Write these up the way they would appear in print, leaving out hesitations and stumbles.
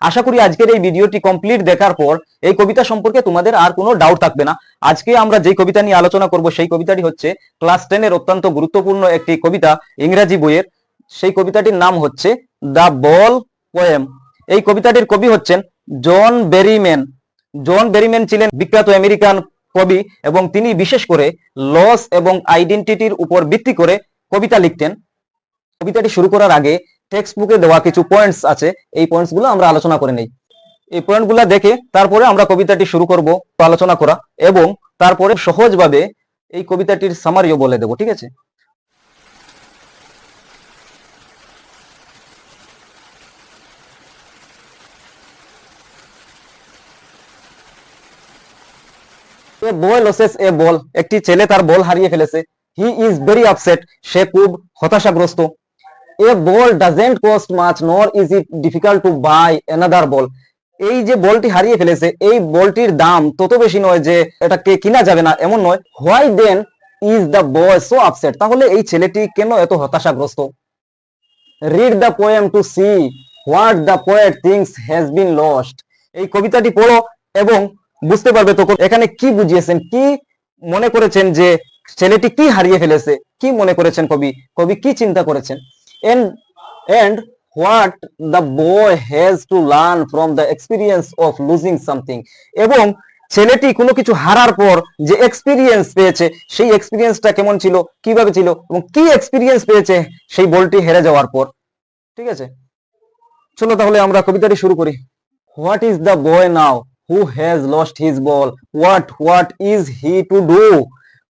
আশা করি আজকের এই ভিডিওটি কমপ্লিট দেখার পর এই কবিতা সম্পর্কে তোমাদের আর কোনো ডাউট থাকবে না। আজকে আমরা যে কবিতা নিয়ে আলোচনা করব সেই কবিতাটি হচ্ছে ক্লাস 10 এর অত্যন্ত গুরুত্বপূর্ণ একটি কবিতা, ইংরেজি বইয়ের। সেই কবিতাটির নাম হচ্ছে দ্য বল পোয়েম। এই কবিতাটির কবি হচ্ছেন জন বেরিম্যান। জন বেরিম্যান ছিলেন বিখ্যাত আমেরিকান কবি এবং তিনি বিশেষ করে লস এবং আইডেন্টিটির উপর ভিত্তি করে কবিতা লিখতেন। কবিতাটি শুরু করার আগে টেক্সট বুকে দেওয়া কিছু পয়েন্টস আছে, এই পয়েন্টস গুলো আমরা আলোচনা করে নেই। এই পয়েন্ট গুলা দেখে তারপরে আমরা কবিতাটি শুরু করব আলোচনা করা, এবং তারপরে সহজভাবে এই কবিতাটির সামারিও বলে দেব, ঠিক আছে? A boy loses a ball, একটি ছেলে তার বল হারিয়ে ফেলেছে। He is very upset, সে খুব হতাশাগ্রস্ত। A ball doesn't cost much, nor is it difficult to buy another ball. এই যে বলটি হারিয়ে ফেলেছে, এই বলটির দাম তত বেশি নয় যে এটাকে কিনা যাবে না, এমন নয়। Why then is the boy so upset? তাহলে এই ছেলেটি কেন এত হতাশাগ্রস্ত? Read the poem to see what the poet thinks has been lost. এই কবিতাটি পড়ো এবং বুঝতে পারবে তখন এখানে কি বুঝিয়েছেন, কি মনে করেছেন যে ছেলেটি কি হারিয়ে ফেলেছে, কি মনে করেছেন কবি কি চিন্তা করেছেন। and what the boy has to learn from the experience of losing something. এবং ছেলেটি কোনো কিছু হারার পর যে এক্সপিরিয়েন্স পেয়েছে, সেই এক্সপিরিয়েন্সটা কেমন ছিল, কিভাবে ছিল, এবং কি এক্সপিরিয়েন্স পেয়েছে সেই বলটি হেরে যাওয়ার পর। ঠিক আছে, চলো তাহলে আমরা কবিতাটি শুরু করি। What is the boy now who has lost his ball? What is he to do?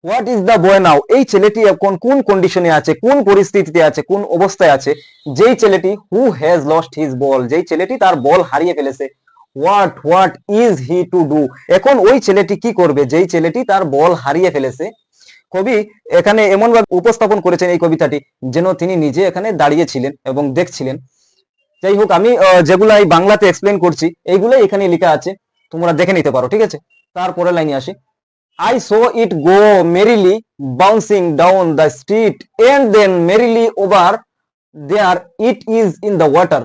What is the boy now? এই ছেলেটি এখন কোন কন্ডিশনে আছে, কোন পরিস্থিতিতে আছে, কোন অবস্থায় আছে? যেই ছেলেটি who has lost his ball, যেই ছেলেটি তার বল হারিয়ে ফেলেছে। What is he to do? এখন ওই ছেলেটি কি করবে যেই ছেলেটি তার বল হারিয়ে ফেলেছে? কবি এখানে এমন ভাবে উপস্থাপন করেছেন এই কবিতাটি যেন তিনি নিজে এখানে দাঁড়িয়েছিলেন এবং দেখছিলেন। যাই হোক, আমি যেগুলো এই বাংলাতে এক্সপ্লেন করছি এইগুলাই এখানে লেখা আছে, তোমরা দেখে নিতে পারো, ঠিক আছে? তারপরে লাইনে আসি। I saw it go merrily bouncing down the street and then merrily over there it is in the water.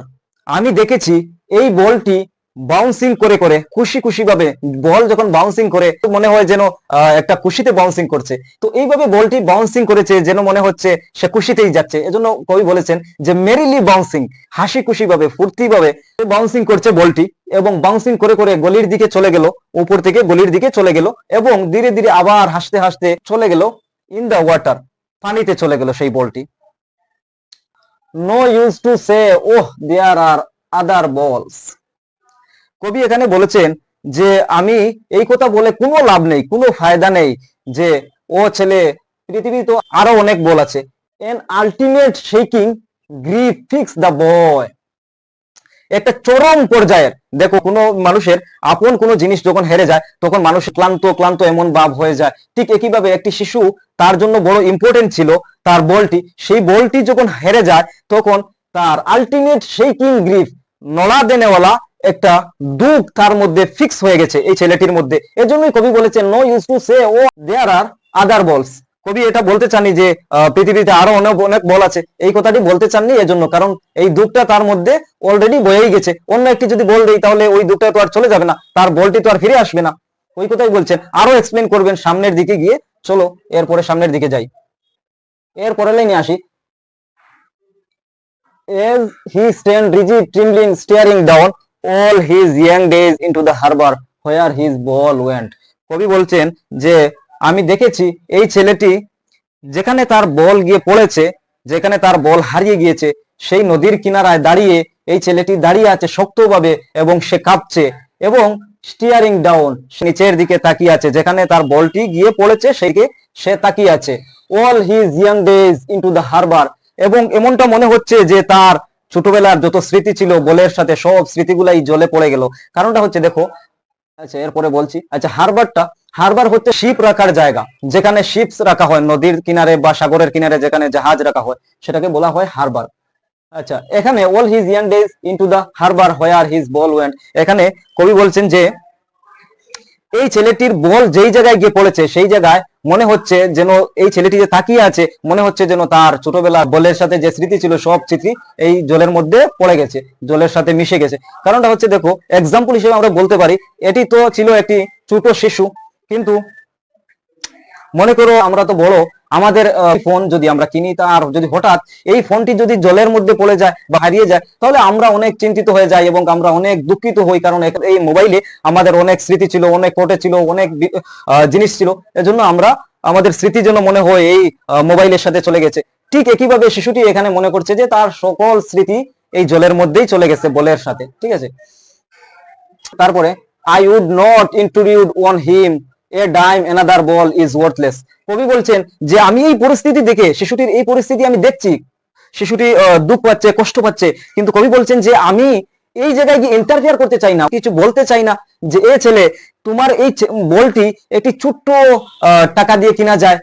আমি দেখেছি এই বলটি বাউন্সিং করে করে, খুশি খুশি ভাবে, বল যখন বাউন্সিং করে মনে হয় যেন একটা খুশিতে বাউন্সিং করছে। তো এইভাবে বলটি বাউন্সিং করেছে যেন মনে হচ্ছে সে খুশিতেই যাচ্ছে। এজন্য কবি বলেছেন যে মেরিলি বাউন্সিং, হাসি খুশি ভাবে, ফুর্তি ভাবে বাউন্সিং করছে বলটি, এবং বাউন্সিং করে করে গলির দিকে চলে গেল, উপর থেকে গলির দিকে চলে গেল, এবং ধীরে ধীরে আবার হাসতে হাসতে চলে গেল ইন দ্য ওয়াটার, পানিতে চলে গেল সেই বলটি। নো ইউজ টু সে ওহ দেয়ার আর আদার বলস। কবি এখানে বলেছেন যে আমি এই কথা বলে কোনো লাভ নেই, কোনো ফায়দা নেই যে ও ছেলে, পৃথিবীতে তো আরো অনেক বল আছে। An ultimate shaking grief fix the boy. একটা চরম পর্যায়ের, দেখো কোনো মানুষের আপন কোনো জিনিস যখন হেরে যায় তখন মানুষ ক্লান্ত ক্লান্ত এমন ভাব হয়ে যায়। ঠিক একইভাবে একটি শিশু, তার জন্য বড় ইম্পর্টেন্ট ছিল তার বলটি, সেই বলটি যখন হেরে যায় তখন তার আলটিমেট শেকিং গ্রিফ, নলা দেনেওয়ালা একটা দুঃখ তার মধ্যে ফিক্স হয়ে গেছে এই ছেলেটির মধ্যে। এজন্যই কবি বলেছেন নো ইউজ টু সে ও দেয়ার আর আদার বলস। কবি এটা বলতে চাননি যে পৃথিবীতে আরো অনেক অনেক বল আছে, এই কথাটি বলতে চাননি এজন্য, কারণ এই দুঃখটা তার মধ্যে অলরেডি বয়েই গেছে। অন্য একটি যদি বল দেই তাহলে ওই দুঃখটা তো আর চলে যাবে না, তার বলটি তো আর ফিরে আসবে না। ওই কথাই বলছেন, আরো এক্সপ্লেন করবেন সামনের দিকে গিয়ে। চলো এরপরে সামনের দিকে যাই, এরপরে লাইনে আসি। As he stand rigid, trembling, staring down all his young days into the harbor where his ball went. কবি বলছেন যে আমি দেখেছি এই ছেলেটি যেখানে তার বল গিয়ে পড়েছে, যেখানে তার বল হারিয়ে গিয়েছে, সেই নদীর কিনারায় দাঁড়িয়ে এই ছেলেটি দাঁড়িয়ে আছে শক্তভাবে, এবং সে কাঁপছে, এবং স্টিয়ারিং ডাউন, নিচের দিকে তাকিয়ে আছে, যেখানে তার বলটি গিয়ে পড়েছে সেইকে সে তাকিয়ে আছে। All his young days into the harbour, এবং এমনটা মনে হচ্ছে যে তার ছোটবেলার যত স্মৃতি ছিল বলের সাথে সব স্মৃতিগুলাই জলে পড়ে গেল। কারণটা হচ্ছে দেখো, আচ্ছা এরপরে বলছি। আচ্ছা, হারবার হচ্ছে শিপ রাখার জায়গা, যেখানে শিপস রাখা হয় নদীর কিনারে বা সাগরের কিনারে, যেখানে জাহাজ রাখা হয় সেটাকে বলা হয় হারবার। আচ্ছা, এখানে all his young days into the harbour where his ball went, এখানে কবি বলছেন যে এই ছেলেটির বল যেই জায়গায় গিয়ে পড়েছে সেই জায়গায় মনে হচ্ছে যেন এই ছেলেটি যে তাকিয়ে আছে, মনে হচ্ছে যেন তার ছোটবেলা বলের সাথে যে স্মৃতি ছিল সব স্মৃতি এই জলের মধ্যে পড়ে গেছে, জলের সাথে মিশে গেছে। কারণটা হচ্ছে দেখো, এক্সাম্পল হিসেবে আমরা বলতে পারি এটি তো ছিল একটি ছোট শিশু, কিন্তু মনে করো আমরা তো বড়, আমাদের ফোন যদি আমরা কিনি, তার যদি হঠাৎ এই ফোনটি যদি জলের মধ্যে পড়ে যায় বা হারিয়ে যায়, তাহলে আমরা অনেক চিন্তিত হয়ে যাই এবং আমরা অনেক দুঃখিত হই, কারণ এই মোবাইলে আমাদের অনেক স্মৃতি ছিল, অনেক ফটো ছিল, অনেক জিনিস ছিল। এজন্য আমরা আমাদের স্মৃতি যেন মনে হয় এই মোবাইলের সাথে চলে গেছে। ঠিক একইভাবে শিশুটি এখানে মনে করছে যে তার সকল স্মৃতি এই জলের মধ্যেই চলে গেছে বলের সাথে, ঠিক আছে। তারপরে I would not introduce on him a dime another ball is worthless. কবি বলছেন যে আমি এই পরিস্থিতি দেখে, শিশুটির এই পরিস্থিতি আমি দেখছি, শিশুটি দুঃখ পাচ্ছে, কষ্ট পাচ্ছে, কিন্তু কবি বলছেন যে আমি এই জায়গায় গিয়ে ইন্টারফেয়ার করতে চাই না, কিছু বলতে চাই না যে এ ছেলে তোমার এই বলটি একটি ছোট্ট টাকা দিয়ে কিনা যায়,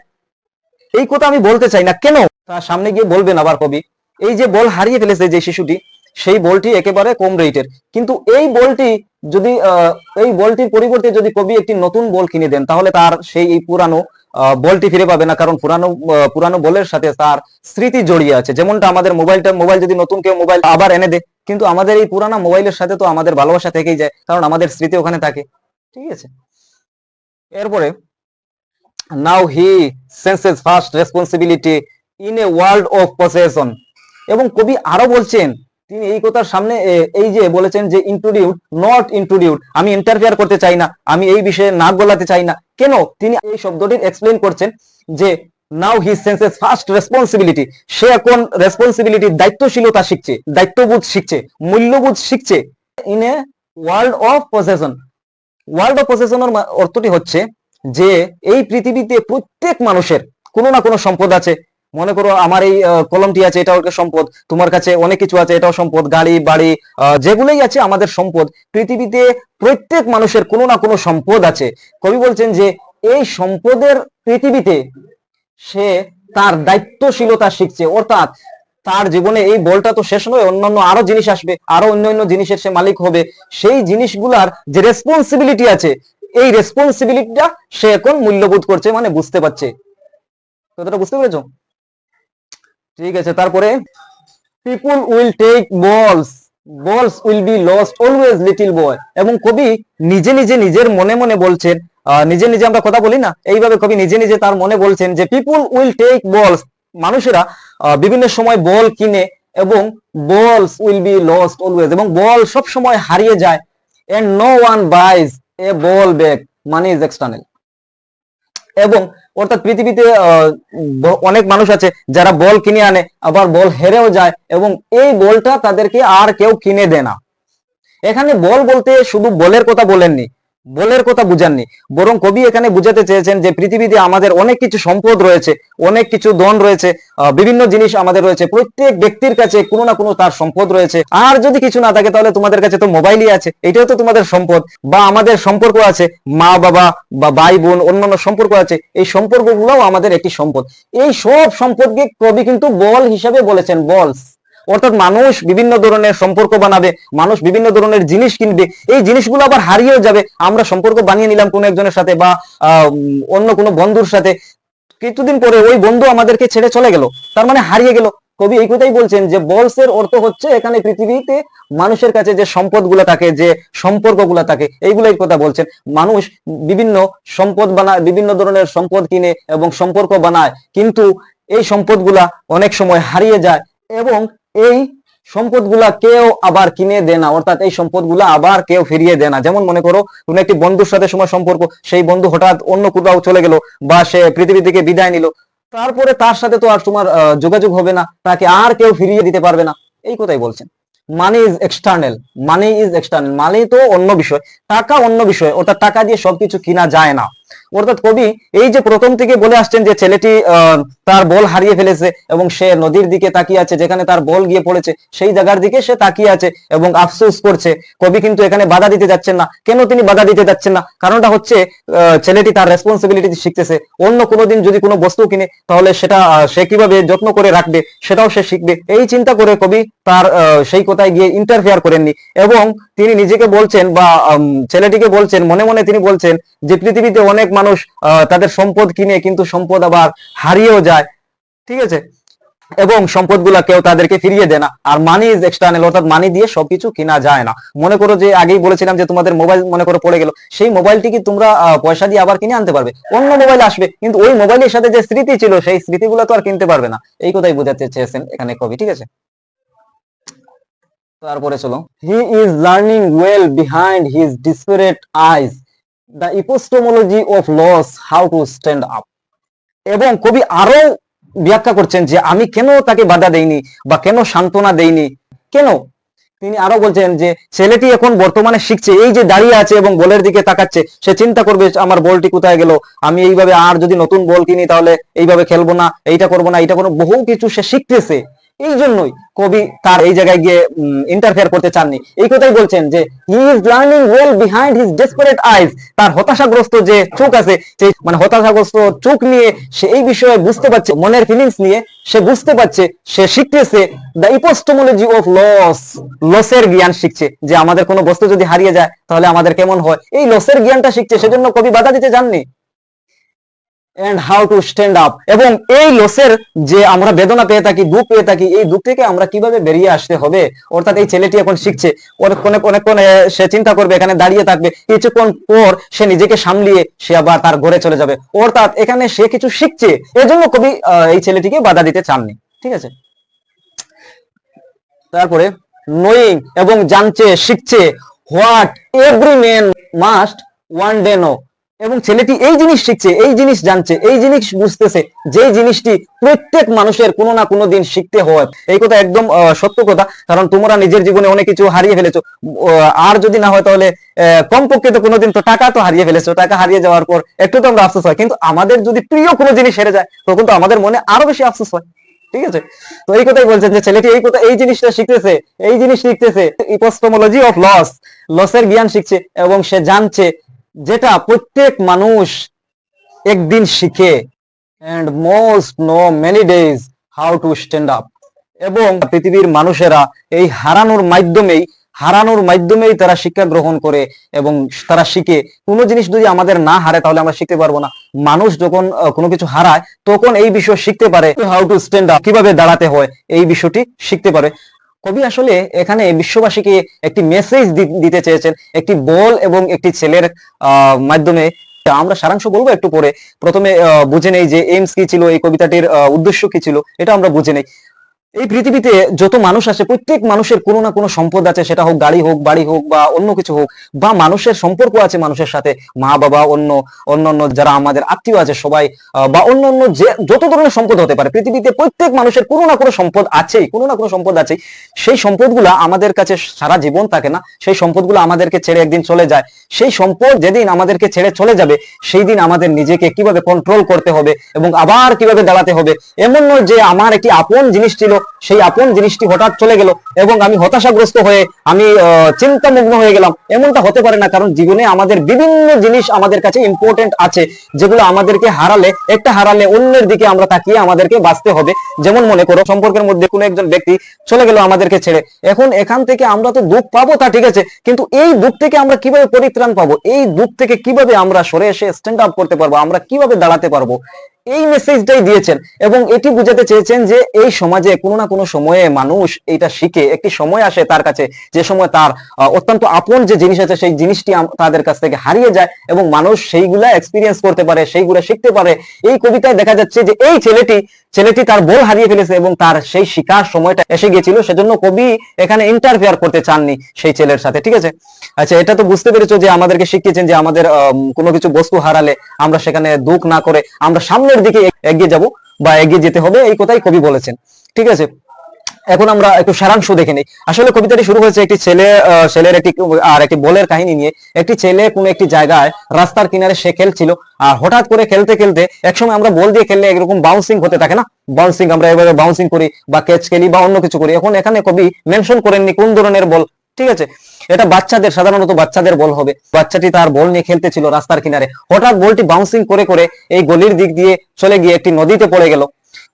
এই কথা আমি বলতে চাই না। কেন? তার সামনে গিয়ে বলবেন আবার কবি, এই যে বল হারিয়ে ফেলেছে যে শিশুটি, সেই বলটি একেবারে কম রেটের, কিন্তু এই বলটি যদি এই বলটির পরিবর্তে যদি কবি একটি নতুন বল কিনে দেন, তাহলে তার সেই এই পুরানো বলটি ফিরে পাবে না, কারণ পুরানো বলের সাথে তার স্মৃতি জড়িয়ে আছে। যেমনটা আমাদের মোবাইল যদি নতুন কেউ মোবাইল আবার এনে দেয়, কিন্তু আমাদের এই পুরানো মোবাইলের সাথে তো আমাদের ভালোবাসা থেকেই যায়, কারণ আমাদের স্মৃতি ওখানে থাকে, ঠিক আছে। এরপরে now he senses first responsibility in a world of possession। এবং কবি আরো বলছেন, তিনি এই কথার সামনে এই যে বলেছেন যে ইন্ট্রোডিউস নট ইন্ট্রোডিউস, আমি ইন্টারফেয়ার করতে চাই না, আমি এই বিষয়ে নাক গলাতে চাই না। কেন? তিনি এই শব্দটির এক্সপ্লেইন করছেন যে now he senses first responsibility, সে এখন রেসপন্সিবিলিটি, দায়িত্বশীলতা শিখছে, দায়িত্ববোধ শিখছে, মূল্যবোধ শিখছে। In a world of possession, world of পজেশনের অর্থটি হচ্ছে যে এই পৃথিবীতে প্রত্যেক মানুষের কোনো না কোনো সম্পদ আছে। মনে করো আমার এই কলমটি আছে, এটাও একটা সম্পদ, তোমার কাছে অনেক কিছু আছে, এটাও সম্পদ, গাড়ি বাড়ি যেগুলোই আছে আমাদের সম্পদ। পৃথিবীতে প্রত্যেক মানুষের কোনো না কোনো সম্পদ আছে। কবি বলছেন যে এই সম্পদের পৃথিবীতে সে তার দায়িত্বশীলতা শিখছে, অর্থাৎ তার জীবনে এই বলটা তো শেষ নয়, অন্যান্য আরো জিনিস আসবে, আরো অন্যান্য জিনিসের সে মালিক হবে। সেই জিনিসগুলার যে রেসপন্সিবিলিটি আছে, এই রেসপন্সিবিলিটিটা সে এখন মূল্যবোধ করছে, মানে বুঝতে পারছে। কতটা বুঝতে পেরেছো? ঠিক আছে। তারপরে people will take balls will be lost always little boy. এবং কবি নিজে নিজে নিজের মনে মনে বলছেন, নিজে নিজে আমরা কথা বলি না, এইভাবে কবি নিজে নিজে তার মনে বলছেন যে পিপুল উইল টেক বলস, মানুষেরা বিভিন্ন সময় বল কিনে, এবং বলস উইল বি লস্ট অলওয়েজ, এবং বল সব সময় হারিয়ে যায়। And no one buys a ball back, money is external. এবং অর্থাৎ পৃথিবীতে অনেক মানুষ আছে যারা বল কিনে আনে, আবার বল হেরেও যায়, এবং এই বলটা তাদেরকে আর কেউ কিনে দেয় না। এখানে বল বলতে শুধু বলের কথা বলেননি, বলের কথা বুঝাননি, বরং কবি এখানে বুঝাতে চেয়েছেন যে পৃথিবীতে আমাদের অনেক কিছু সম্পদ রয়েছে, অনেক কিছু ধন রয়েছে, বিভিন্ন জিনিস আমাদের রয়েছে, প্রত্যেক ব্যক্তির কাছে কোনো না কোনো তার সম্পদ রয়েছে। আর যদি কিছু না থাকে, তাহলে তোমাদের কাছে তো মোবাইলই আছে, এটাও তো তোমাদের সম্পদ। বা আমাদের সম্পর্ক আছে, মা বাবা বা ভাই বোন, অন্যান্য সম্পর্ক আছে, এই সম্পর্কগুলোও আমাদের একটি সম্পদ। এই সব সম্পদকে কবি কিন্তু বল হিসাবে বলেছেন, বলস। অর্থাৎ মানুষ বিভিন্ন ধরনের সম্পর্ক বানাবে, মানুষ বিভিন্ন ধরনের জিনিস কিনবে, এই জিনিসগুলো আবার হারিয়েও যাবে। আমরা সম্পর্ক বানিয়ে নিলাম কোনো একজনের সাথে বা অন্য কোনো বন্ধুর সাথে, কিছুদিন পরে ওই বন্ধু আমাদেরকে ছেড়ে চলে গেল, তার মানে হারিয়ে গেল। কবি এই কথাই বলছেন যে বলসের অর্থ হচ্ছে এখানে পৃথিবীতে মানুষের কাছে যে সম্পদগুলো থাকে, যে সম্পর্কগুলো থাকে, এইগুলোই কথা বলছেন। মানুষ বিভিন্ন সম্পদ বানায়, বিভিন্ন ধরনের সম্পদ কিনে এবং সম্পর্ক বানায়, কিন্তু এই সম্পদগুলা অনেক সময় হারিয়ে যায়, এবং এই সম্পদগুলা কেউ আবার কিনে দেয় না, অর্থাৎ এই সম্পদগুলা আবার কেউ ফিরিয়ে দেয় না। যেমন মনে করো কোন একটি বন্ধুর সাথে সময় সম্পর্ক, সেই বন্ধু হঠাৎ অন্য কোথাও চলে গেল বা সে পৃথিবী থেকে বিদায় নিল, তারপরে তার সাথে তো আর তোমার যোগাযোগ হবে না, তাকে আর কেউ ফিরিয়ে দিতে পারবে না, এই কথাই বলছেন। Money is external, money is external, money তো অন্য বিষয়, টাকা অন্য বিষয়, অর্থাৎ টাকা দিয়ে সবকিছু কিনা যায় না। অর্থাৎ কবি এই যে প্রথম থেকে বলে আসছেন যে ছেলেটি তার বল হারিয়ে ফেলেছে এবং সে নদীর দিকে তাকিয়ে আছে, যেখানে তার বল গিয়ে পড়েছে সেই জায়গার দিকে সে তাকিয়ে আছে এবং আফসোস করছে। কবি কিন্তু এখানে বাধা দিতে যাচ্ছেন না। কেন তিনি বাধা দিতে যাচ্ছেন না? কারণটা হচ্ছে ছেলেটি তার রেসপন্সিবিলিটি শিখতেছে। অন্য কোনোদিন যদি কোনো বস্তু কিনে, তাহলে সেটা সে কিভাবে যত্ন করে রাখবে সেটাও সে শিখবে। এই চিন্তা করে কবি তার সেই কথায় গিয়ে ইন্টারফেয়ার করেননি, এবং তিনি নিজেকে বলছেন বা ছেলেটিকে বলছেন, মনে মনে তিনি বলছেন যে পৃথিবীতে অনেক মানুষ তাদের সম্পদ কিনে কিন্তু সম্পদ আবার হারিয়েও যায়, ঠিক আছে, এবং সম্পদগুলা কেউ তাদেরকে ফিরিয়ে দেয় না। আর মানি ইজ এক্সটার্নাল, অর্থাৎ মানি দিয়ে সবকিছু কিনা যায় না। মনে করো যে আগেই বলেছিলাম যে তোমাদের মোবাইল মনে করো পড়ে গেল, সেই মোবাইলটি কি তোমরা পয়সা দিয়ে আবার কিনে আনতে পারবে? অন্য মোবাইল আসবে, কিন্তু ওই মোবাইলের সাথে যে স্মৃতি ছিল সেই স্মৃতিগুলো তো আর কিনতে পারবে না। এই কথাই বোঝাতে চেয়েছেন এখানে কবি, ঠিক আছে। তারপরে চলো, he is learning well behind his desperate eyes the epistemology of loss how to stand up. এবং কবি আরো ব্যাখ্যা করছেন যে আমি কেন তাকে বাধা দেইনি বা কেন সান্ত্বনা দেইনি, কেন। তিনি আরো বলছেন যে ছেলেটি এখন বর্তমানে শিখছে, এই যে দাঁড়িয়ে আছে এবং বলের দিকে তাকাচ্ছে, সে চিন্তা করবে আমার বলটি কোথায় গেল, আমি এইভাবে আর যদি নতুন বল কিনি তাহলে এইভাবে খেলবো না, এইটা করবো না, এইটা করবো, বহু কিছু সে শিখতেছে। এই জন্যই কবি তার এই জায়গায় গিয়ে ইন্টারফেয়ার করতে চাননি। এই কথাই বলছেন যে he is learning well behind his desperate eyes, তার হতাশাগ্রস্ত যে চোখ আছে, সেই মানে হতাশাগ্রস্ত চোখ নিয়ে সে এই বিষয়ে বুঝতে পারছে, মনের ফিলিংস নিয়ে সে বুঝতে পারছে, সে শিখতেছে দ্য ইপোস্টোমোলজি অফ লস, লসের জ্ঞান শিখছে, যে আমাদের কোনো বস্তু যদি হারিয়ে যায় তাহলে আমাদের কেমন হয়, এই লসের জ্ঞানটা শিখছে। সেজন্য কবি বাধা দিতে যাননি। And how to stand up, এবং এই লসের যে আমরা বেদনা পেয়ে থাকি, দুঃখ পেয়ে থাকি, এই দুঃখ থেকে আমরা কিভাবে বেরিয়ে আসতে হবে। অর্থাৎ এই ছেলেটি এখন শিখছে, অনেকক্ষণ সে চিন্তা করবে, এখানে দাঁড়িয়ে থাকবে, কিছুক্ষণ পর সে নিজেকে সামলিয়ে সে আবার তার ঘরে চলে যাবে। অর্থাৎ এখানে সে কিছু শিখছে, এজন্য কবি এই ছেলেটিকে বাধা দিতে চাননি, ঠিক আছে। তারপরে নোয়িং, এবং জানছে, শিখছে, what every man must one day know, এবং ছেলেটি এই জিনিস শিখছে, এই জিনিস জানছে, এই জিনিস বুঝতেছে, যে জিনিসটি প্রত্যেক মানুষের কোনো না কোনো দিন শিখতে হয়। এই কথা একদম সত্য কথা, কারণ তোমরা নিজের জীবনে অনেক কিছু হারিয়ে ফেলেছো, আর যদি না হয় তাহলে কমপক্ষে তো কোনোদিন তো টাকা তো হারিয়ে ফেলেছো, টাকা হারিয়ে যাওয়ার পর একটু তো আমরা আফসোস হয়, কিন্তু আমাদের যদি প্রিয় কোনো জিনিস হেরে যায় তখন তো আমাদের মনে আরো বেশি আফসোস হয়, ঠিক আছে। তো এই কথাই বলছেন যে ছেলেটি এই জিনিসটা শিখতেছে, এই জিনিস শিখতেছে, ইপোস্টোমোলজি অফ লস, লসের জ্ঞান শিখছে, এবং সে জানছে যেটা প্রত্যেক মানুষ একদিন শিখে, and most know many days how to stand up, এবং পৃথিবীর মানুষেরা এই হারানোর মাধ্যমেই তারা শিক্ষা গ্রহণ করে এবং তারা শিখে। কোনো জিনিস যদি আমাদের না হারে তাহলে আমরা শিখতে পারবো না। মানুষ যখন কোনো কিছু হারায় তখন এই বিষয় শিখতে পারে, হাউ টু স্ট্যান্ড আপ, কিভাবে দাঁড়াতে হয়, এই বিষয়টি শিখতে পারে। কবি আসলে এখানে বিশ্ববাসীকে একটি মেসেজ দিতে চেয়েছেন, একটি বল এবং একটি ছেলের মাধ্যমে। আমরা সারাংশ বলবো একটু পরে, প্রথমে বুঝে নেই যে এইমস কি ছিল, এই কবিতাটির উদ্দেশ্য কি ছিল, এটা আমরা বুঝে নেই। এই পৃথিবীতে যত মানুষ আছে প্রত্যেক মানুষের কোনো না কোনো সম্পদ আছে, সেটা হোক গাড়ি হোক, বাড়ি হোক, বা অন্য কিছু হোক, বা মানুষের সম্পর্ক আছে মানুষের সাথে, মা বাবা, অন্য যারা আমাদের আত্মীয় আছে সবাই, বা অন্য যে যত ধরনের সম্পদ হতে পারে, পৃথিবীতে প্রত্যেক মানুষের কোনো না কোনো সম্পদ আছেই, কোনো না কোনো সম্পদ আছেই। সেই সম্পদগুলা আমাদের কাছে সারা জীবন থাকে না, সেই সম্পদগুলো আমাদেরকে ছেড়ে একদিন চলে যায়। সেই সম্পদ যেদিন আমাদেরকে ছেড়ে চলে যাবে সেই দিন আমাদের নিজেকে কিভাবে কন্ট্রোল করতে হবে এবং আবার কিভাবে দাঁড়াতে হবে। এমন নয় যে আমার একটি আপন জিনিস ছিল, সেই আপন জিনিসটি হঠাৎ চলে গেল এবং আমি হতাশাগ্রস্ত হয়ে আমি চিন্তামগ্ন হয়ে গেলাম, এমনটা হতে পারে না। কারণ জীবনে আমাদের বিভিন্ন জিনিস আমাদের কাছে ইম্পর্টেন্ট আছে, যেগুলো আমাদেরকে একটা হারালে অন্যের দিকে আমরা তাকিয়ে আমাদেরকে বাঁচতে হবে। যেমন মনে করো সম্পর্কের মধ্যে কোনো একজন ব্যক্তি চলে গেল আমাদেরকে ছেড়ে, এখন এখান থেকে আমরা তো দুঃখ পাবো, তা ঠিক আছে, কিন্তু এই দুঃখ থেকে আমরা কিভাবে পরিত্রাণ পাবো, এই দুঃখ থেকে কিভাবে আমরা সরে এসে স্ট্যান্ড আপ করতে পারবো, আমরা কিভাবে দাঁড়াতে পারবো, এই মেসেজটাই দিয়েছেন। এবং এটি বুঝাতে চেয়েছেন যে এই সমাজে কোনো না কোনো সময়ে মানুষ এটা শিখে, একটি সময় আসে তার কাছে যে সময় তার অত্যন্ত আপন যে জিনিস আছে সেই জিনিসটি তাদের কাছ থেকে হারিয়ে যায় এবং মানুষ সেইগুলা এক্সপিরিয়েন্স করতে পারে, সেইগুলা শিখতে পারে। এই কবিতায় দেখা যাচ্ছে যে এই ছেলেটি তার বল হারিয়ে ফেলেছে এবং তার সেই শিকার সময়টা এসে গিয়েছিল, সেজন্য কবি এখানে ইন্টারফেয়ার করতে চাননি সেই ছেলের সাথে, ঠিক আছে। আচ্ছা, এটা তো বুঝতে পেরেছো যে আমাদেরকে শিখিয়েছেন যে আমাদের কোনো কিছু বস্তু হারালে আমরা সেখানে দুঃখ না করে আমরা সামনের দিকে এগিয়ে যাব বা এগিয়ে যেতে হবে, এই কথাই কবি বলেছেন, ঠিক আছে। এখন আমরা একটু সারাংশ দেখে নিই। আসলে কবিতাটি শুরু হয়েছে একটি ছেলের একটি বলের কাহিনী নিয়ে। একটি ছেলে কোনো একটি জায়গায় রাস্তার কিনারে সে খেলছিল, আর হঠাৎ করে খেলতে খেলতে একসময় আমরা বল দিয়ে খেললে এরকম বাউন্সিং হতে থাকে না, বাউন্সিং আমরা এবারে বাউন্সিং করি বা ক্যাচ খেলি বা অন্য কিছু করি। এখন এখানে কবি মেনশন করেননি কোন ধরনের বল, ঠিক আছে। এটা সাধারণত বাচ্চাদের বল হবে। বাচ্চাটি তার বল নিয়ে খেলতেছিল রাস্তার কিনারে, হঠাৎ বলটি বাউন্সিং করে করে এই গলির দিক দিয়ে চলে গিয়ে একটি নদীতে পড়ে গেল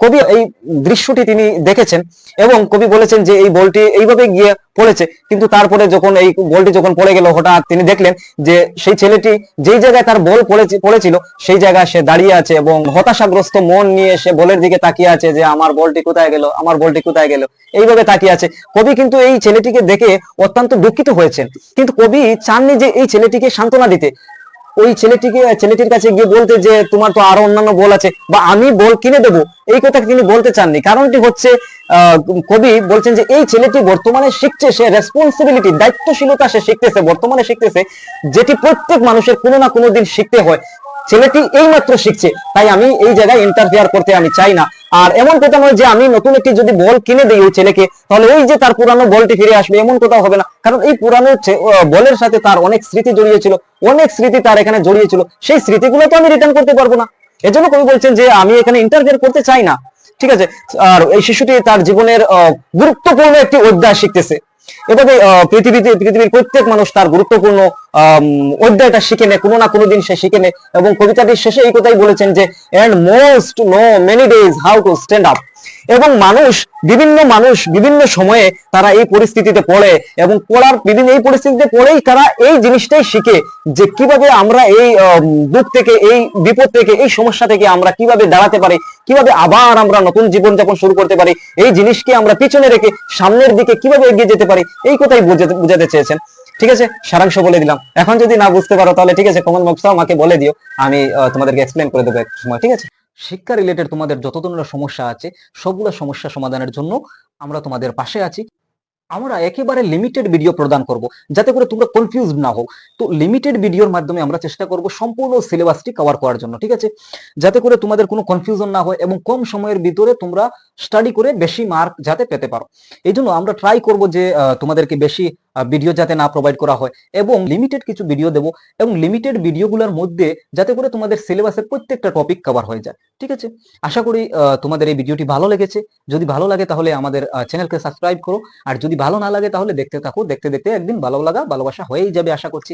কবি এই দৃশ্যটি তিনি দেখেছেন এবং কবি বলেছেন যে এই বলটি এইভাবে গিয়ে পড়েছে, কিন্তু তারপরে যখন এই বলটি যখন পড়ে গেল, হঠাৎ তিনি দেখলেন যে সেই ছেলেটি যেই জায়গায় তার বল পড়েছিল সেই জায়গায় সে দাঁড়িয়ে আছে এবং হতাশাগ্রস্ত মন নিয়ে সে বলের দিকে তাকিয়ে আছে যে আমার বলটি কোথায় গেল, আমার বলটি কোথায় গেল, এইভাবে তাকিয়ে আছে। কবি কিন্তু এই ছেলেটিকে দেখে অত্যন্ত দুঃখিত হয়েছেন, কিন্তু কবি চাননি যে এই ছেলেটিকে সান্ত্বনা দিতে, ওই ছেলেটির কাছে গিয়ে বলতে যে তোমার তো আরো অন্যান্য বল আছে বা আমি বল কিনে দেবো, এই কথা তিনি বলতে চাননি। কারণটি হচ্ছে কবি বলছেন যে এই ছেলেটি বর্তমানে শিখছে, সে রেসপন্সিবিলিটি, দায়িত্বশীলতা সে শিখতেছে, বর্তমানে শিখতেছে, যেটি প্রত্যেক মানুষের কোনো না কোনো দিন শিখতে হয়। ছেলেটি এই মাত্র শিখছে, তাই আমি এই জায়গায় ইন্টারফেয়ার করতে আমি চাই না। আর এমন কথা নয় যে আমি নতুন একটি যদি বল কিনে দিই ওই ছেলেকে, তাহলে ওই যে তার পুরানো বলটি ফিরে আসবে, এমন কথা হবে না। কারণ এই পুরানো বলের সাথে তার অনেক স্মৃতি জড়িয়েছিল, অনেক স্মৃতি তার এখানে জড়িয়েছিল, সেই স্মৃতিগুলো তো আমি রিটার্ন করতে পারবো না। এজন্য কবি বলছেন যে আমি এখানে ইন্টারফেয়ার করতে চাই না, ঠিক আছে। আর এই শিশুটি তার জীবনের গুরুত্বপূর্ণ একটি অধ্যায় শিখতেছে। এভাবে পৃথিবীর প্রত্যেক মানুষ তার গুরুত্বপূর্ণ অধ্যায়টা শিখে নেয়, কোনো না কোনো দিন সে শিখে নেয়। এবং কবিতাটির শেষে এই কথাই বলেছেন যে and most know many days how to stand up. এবং মানুষ বিভিন্ন সময়ে তারা এই পরিস্থিতিতে পড়ে এবং এই পরিস্থিতিতে পড়েই তারা এই জিনিসটাই শিখে যে কিভাবে আমরা এই দুঃখ থেকে, এই বিপদ থেকে, এই সমস্যা থেকে আমরা কিভাবে দাঁড়াতে পারি, কিভাবে আবার আমরা নতুন জীবনযাপন শুরু করতে পারি, এই জিনিসকে আমরা পিছনে রেখে সামনের দিকে কিভাবে এগিয়ে যেতে পারি, এই কথাই বুঝাতে চেয়েছেন। ঠিক আছে, সারাংশ বলে দিলাম। এখন যদি না বুঝতে পারো তাহলে ঠিক আছে, কমেন্ট বক্সে আমাকে বলে দিও, আমি তোমাদেরকে এক্সপ্লেন করে দেবো এক সময়। ঠিক আছে, শিক্ষা রিলেটেড তোমাদের যত ধরনের সমস্যা আছে সবগুলো সমস্যা সমাধানের জন্য আমরা তোমাদের পাশে আছি। আমরা একেবারে লিমিটেড ভিডিও প্রদান করব যাতে করে তোমরা কনফিউজ না হও। তো লিমিটেড ভিডিওর মাধ্যমে আমরা চেষ্টা করব সম্পূর্ণ সিলেবাসটি কভার করার জন্য, ঠিক আছে, যাতে করে তোমাদের কোনো কনফিউশন না হয় এবং কম সময়ের ভিতরে তোমরা স্টাডি করে বেশি মার্ক যাতে পেতে পারো। এই জন্য আমরা ট্রাই করব যে তোমাদেরকে বেশি ভিডিও যাতে না প্রোভাইড করা হয় এবং লিমিটেড কিছু ভিডিও দেবো, এবং লিমিটেড ভিডিওগুলোর মধ্যে যাতে করে তোমাদের সিলেবাসের প্রত্যেকটা টপিক কভার হয়ে যায়। ঠিক আছে, আশা করি তোমাদের এই ভিডিওটি ভালো লেগেছে। যদি ভালো লাগে তাহলে আমাদের চ্যানেলকে সাবস্ক্রাইব করো, আর যদি ভালো না লাগে তাহলে দেখতে থাকো, দেখতে দেখতে একদিন ভালো লাগা ভালোবাসা হয়েই যাবে আশা করছি।